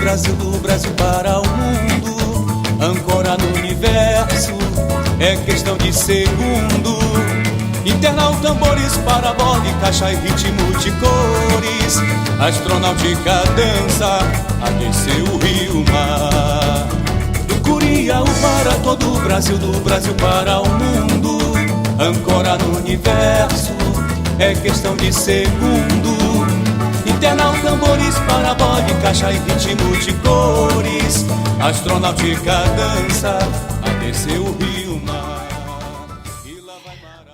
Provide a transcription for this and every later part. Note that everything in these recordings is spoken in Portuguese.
do Brasil para o mundo, âncora no universo, é questão de segundo. Interna o tambores para bordo, caixa e ritmo de cores, astronáutica dança, a descer o rio mar. Do Curiaú para todo o Brasil, do Brasil para o mundo, âncora no universo, é questão de segundo. Interna o tambores para bordo, caixa e ritmo de cores, astronáutica dança, a descer o rio mar.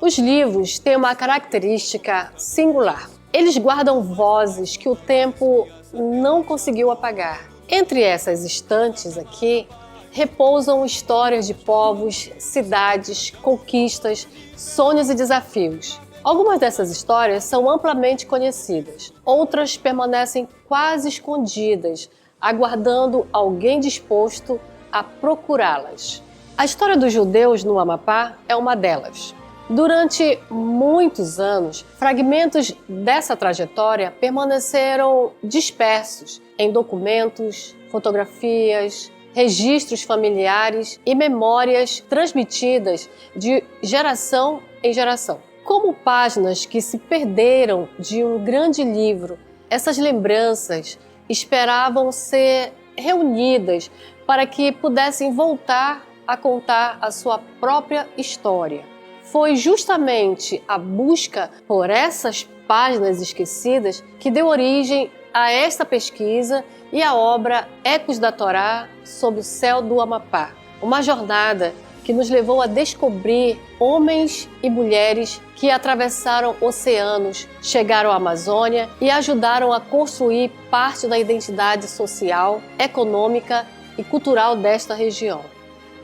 Os livros têm uma característica singular. Eles guardam vozes que o tempo não conseguiu apagar. Entre essas estantes aqui, repousam histórias de povos, cidades, conquistas, sonhos e desafios. Algumas dessas histórias são amplamente conhecidas, outras permanecem quase escondidas, aguardando alguém disposto a procurá-las. A história dos judeus no Amapá é uma delas. Durante muitos anos, fragmentos dessa trajetória permaneceram dispersos em documentos, fotografias, registros familiares e memórias transmitidas de geração em geração. Como páginas que se perderam de um grande livro, essas lembranças esperavam ser reunidas para que pudessem voltar a contar a sua própria história. Foi justamente a busca por essas páginas esquecidas que deu origem a esta pesquisa e a obra Ecos da Torá sob o céu do Amapá. Uma jornada que nos levou a descobrir homens e mulheres que atravessaram oceanos, chegaram à Amazônia e ajudaram a construir parte da identidade social, econômica e cultural desta região.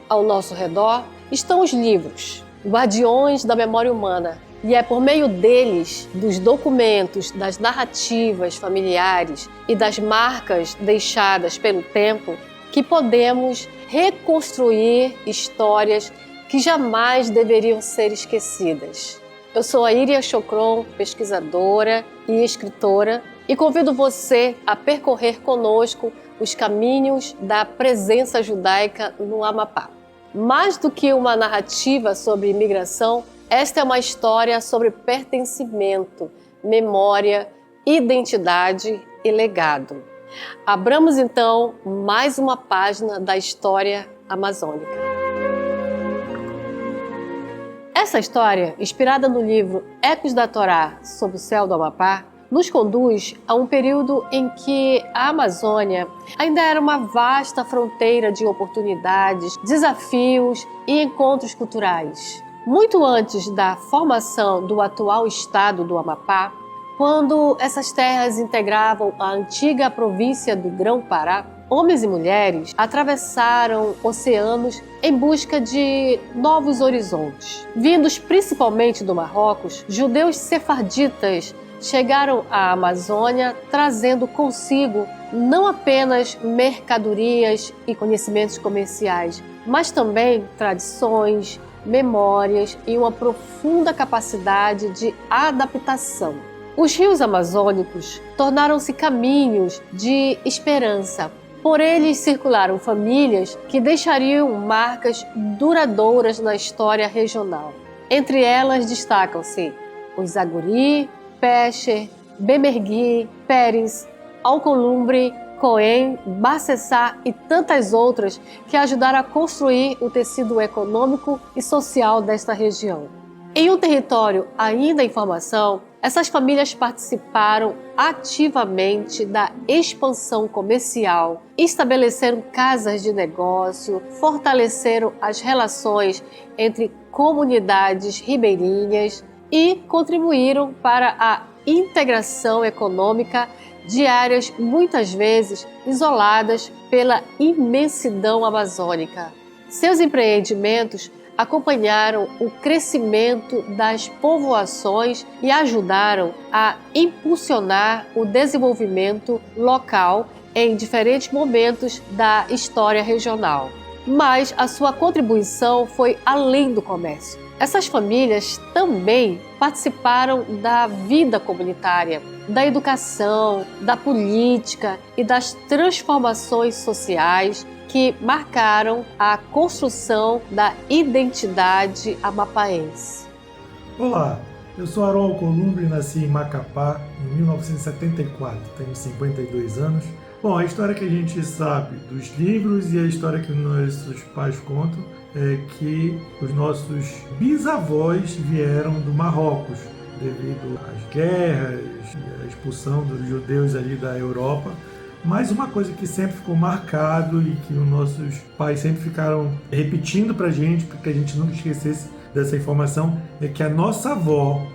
Ao nosso redor estão os livros, guardiões da memória humana, e é por meio deles, dos documentos, das narrativas familiares e das marcas deixadas pelo tempo, que podemos reconstruir histórias que jamais deveriam ser esquecidas. Eu sou a Iria Chocron, pesquisadora e escritora, e convido você a percorrer conosco os caminhos da presença judaica no Amapá. Mais do que uma narrativa sobre imigração, esta é uma história sobre pertencimento, memória, identidade e legado. Abramos então mais uma página da história amazônica. Essa história, inspirada no livro Ecos da Torá sob o céu do Amapá, nos conduz a um período em que a Amazônia ainda era uma vasta fronteira de oportunidades, desafios e encontros culturais. Muito antes da formação do atual estado do Amapá, quando essas terras integravam a antiga província do Grão-Pará, homens e mulheres atravessaram oceanos em busca de novos horizontes. Vindos principalmente do Marrocos, judeus sefarditas chegaram à Amazônia trazendo consigo não apenas mercadorias e conhecimentos comerciais, mas também tradições, memórias e uma profunda capacidade de adaptação. Os rios amazônicos tornaram-se caminhos de esperança. Por eles circularam famílias que deixariam marcas duradouras na história regional. Entre elas destacam-se os Aguri, Pecher, Bemergui, Pérez, Alcolumbre, Cohen, Bacessá e tantas outras que ajudaram a construir o tecido econômico e social desta região. Em um território ainda em formação, essas famílias participaram ativamente da expansão comercial, estabeleceram casas de negócio, fortaleceram as relações entre comunidades ribeirinhas e contribuíram para a integração econômica de áreas muitas vezes isoladas pela imensidão amazônica. Seus empreendimentos acompanharam o crescimento das povoações e ajudaram a impulsionar o desenvolvimento local em diferentes momentos da história regional. Mas a sua contribuição foi além do comércio. Essas famílias também participaram da vida comunitária, da educação, da política e das transformações sociais que marcaram a construção da identidade amapaense. Olá, eu sou Harold Alcolumbre e nasci em Macapá em 1974, tenho 52 anos. Bom, a história que a gente sabe dos livros e a história que nossos pais contam é que os nossos bisavós vieram do Marrocos devido às guerras e à expulsão dos judeus ali da Europa. Mas uma coisa que sempre ficou marcado e que os nossos pais sempre ficaram repetindo pra gente, para que a gente nunca esquecesse dessa informação, é que a nossa avó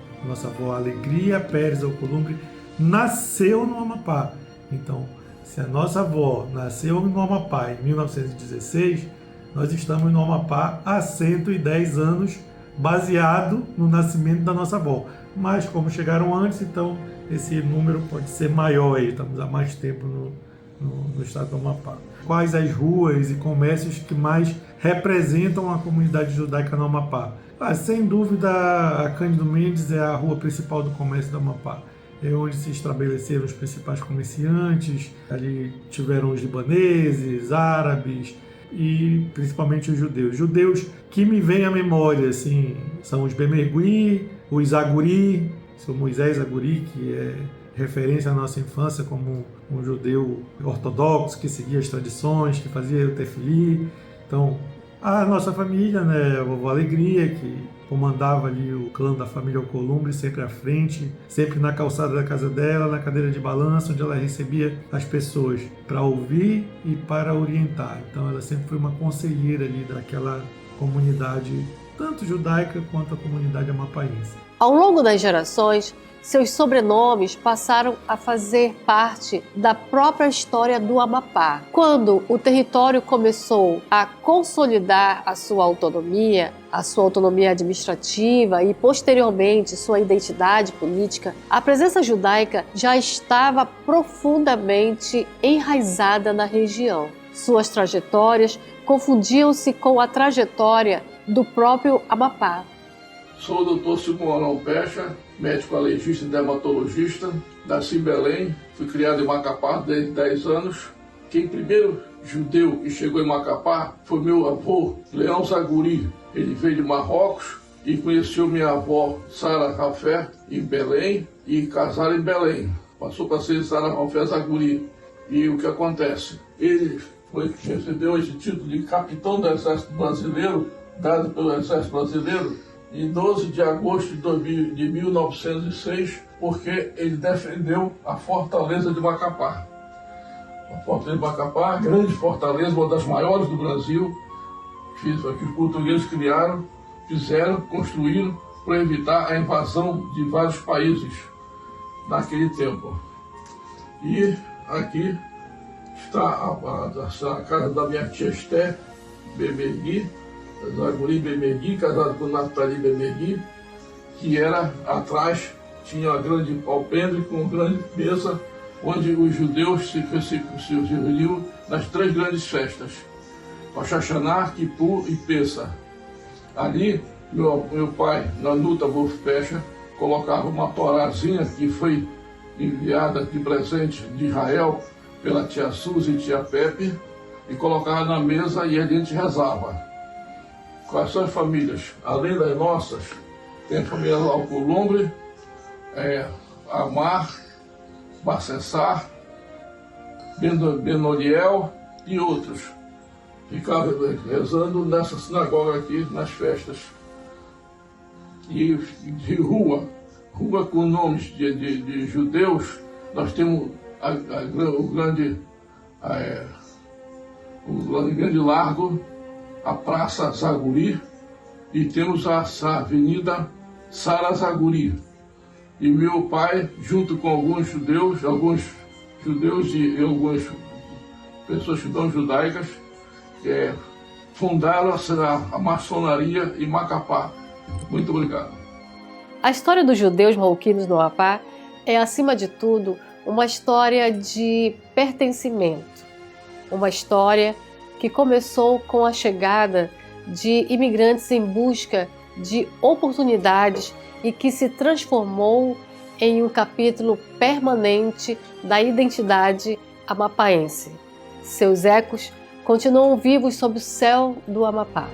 Alegria Pérez Alcolumbre, nasceu no Amapá. Então, se a nossa avó nasceu no Amapá em 1916, nós estamos no Amapá há 110 anos, baseado no nascimento da nossa avó. Mas como chegaram antes, então esse número pode ser maior aí, estamos há mais tempo no estado do Amapá. Quais as ruas e comércios que mais representam a comunidade judaica no Amapá? Sem dúvida, a Cândido Mendes é a rua principal do comércio do Amapá. É onde se estabeleceram os principais comerciantes, ali tiveram os libaneses, árabes e principalmente os judeus. Judeus que me vêm à memória, assim, são os Bemergui, os Aguri, sou Moisés Aguri, que é referência à nossa infância como um judeu ortodoxo, que seguia as tradições, que fazia o tefili. Então, a nossa família, né, a vovó Alegria, que comandava ali o clã da família Alcolumbre, sempre à frente, sempre na calçada da casa dela, na cadeira de balanço, onde ela recebia as pessoas para ouvir e para orientar. Então ela sempre foi uma conselheira ali daquela comunidade, tanto judaica quanto a comunidade amapaense. Ao longo das gerações, seus sobrenomes passaram a fazer parte da própria história do Amapá. Quando o território começou a consolidar a sua autonomia administrativa e, posteriormente, sua identidade política, a presença judaica já estava profundamente enraizada na região. Suas trajetórias confundiam-se com a trajetória do próprio Amapá. Sou o Dr. Simão Arão Pecha, médico alergista e dermatologista, nasci em Belém, fui criado em Macapá desde 10 anos. Quem primeiro judeu que chegou em Macapá foi meu avô, Leão Zaguri. Ele veio de Marrocos e conheceu minha avó, Sara Café, em Belém, e casaram em Belém. Passou para ser Sara Café Zaguri. E o que acontece? Ele recebeu esse título de capitão do Exército Brasileiro, dado pelo Exército Brasileiro, em 12 de agosto de 1906, porque ele defendeu a fortaleza de Macapá. A fortaleza de Macapá, grande fortaleza, uma das maiores do Brasil, que os portugueses criaram, construíram para evitar a invasão de vários países naquele tempo. E aqui está a casa da minha tia Esté Bemergui, Zaguri Bemergui, casado com Nathalie Bemergui, que era atrás, tinha uma grande alpendre com uma grande mesa, onde os judeus se reuniam nas 3 grandes festas, Rosh Hashanah, Kippur e Pessah. Ali, meu pai, Nanuta Wolf Pecha, colocava uma torazinha que foi enviada de presente de Israel pela tia Suzy e tia Pepe, e colocava na mesa e a gente rezava. Quais são as famílias? Além das nossas, tem a família Alcolumbre, Amar, Bacessar, Benoliel e outros. Ficava rezando nessa sinagoga aqui, nas festas. E de rua com nomes de judeus, nós temos o grande largo, a Praça Zaguri, e temos a Avenida Sara Zaguri. E meu pai, junto com alguns judeus e algumas pessoas que são judaicas, fundaram a maçonaria em Macapá. Muito obrigado. A história dos judeus marroquinos no Amapá é, acima de tudo, uma história de pertencimento. Uma história que começou com a chegada de imigrantes em busca de oportunidades e que se transformou em um capítulo permanente da identidade amapaense. Seus ecos continuam vivos sob o céu do Amapá.